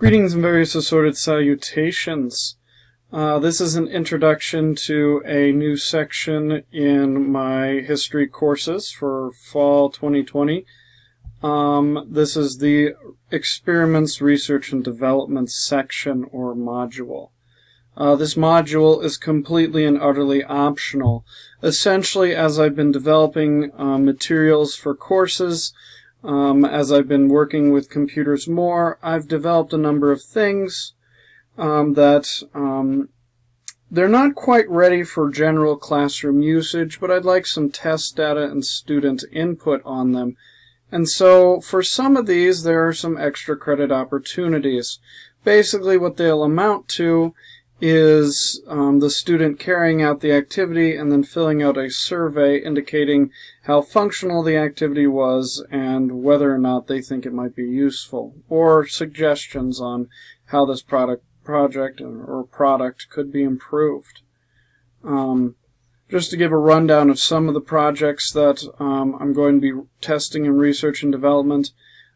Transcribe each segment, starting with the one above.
Greetings and various assorted salutations. This is an introduction to a new section in my history courses for fall 2020. This is the Experiments, Research, and Development section or module. This module is completely and utterly optional. Essentially, as I've been developing materials for courses, as I've been working with computers more, I've developed a number of things that they're not quite ready for general classroom usage, but I'd like some test data and student input on them. And so for some of these, there are some extra credit opportunities. Basically, what they'll amount to is the student carrying out the activity and then filling out a survey indicating how functional the activity was and whether or not they think it might be useful, or suggestions on how this project or product could be improved. Just to give a rundown of some of the projects that I'm going to be testing in research and development.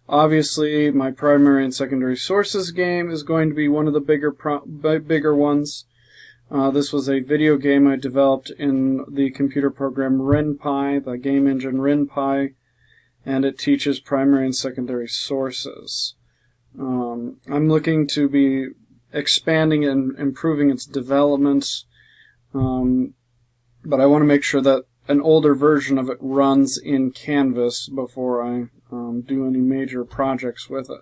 Obviously, my primary and secondary sources game is going to be one of the bigger ones. This was a video game I developed in the computer program RenPy, the game engine RenPy, and it teaches primary and secondary sources. I'm looking to be expanding and improving its development, but I want to make sure that an older version of it runs in Canvas before I do any major projects with it.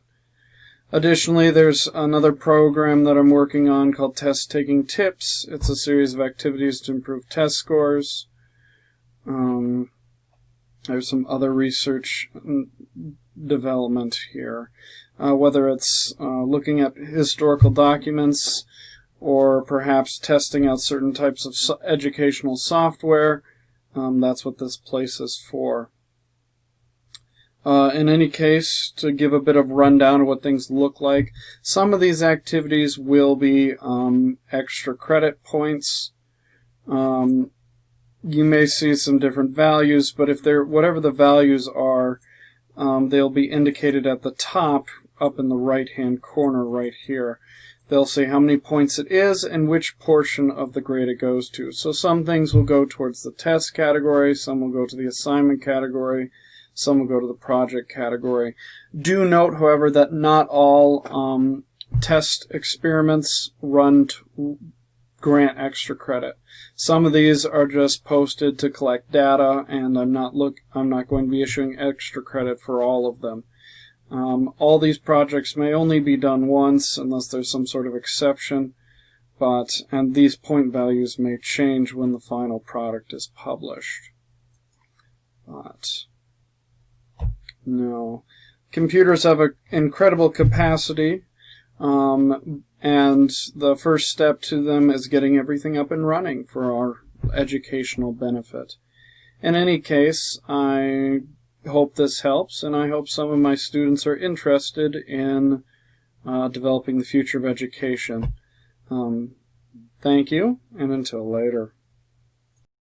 Additionally, there's another program that I'm working on called Test Taking Tips. It's a series of activities to improve test scores. There's some other research development here, whether it's looking at historical documents or perhaps testing out certain types of educational software. That's what this place is for. In any case, to give a bit of rundown of what things look like, some of these activities will be extra credit points. You may see some different values, but if they're whatever the values are, they'll be indicated at the top up in the right-hand corner right here. They'll say how many points it is and which portion of the grade it goes to. So some things will go towards the test category, some will go to the assignment category, some will go to the project category. Do note, however, that not all test experiments run to grant extra credit. Some of these are just posted to collect data, and I'm not going to be issuing extra credit for all of them. All these projects may only be done once unless there's some sort of exception, and these point values may change when the final product is published. No. Computers have an incredible capacity, and the first step to them is getting everything up and running for our educational benefit. In any case, I hope this helps, and I hope some of my students are interested in developing the future of education. Thank you, and until later.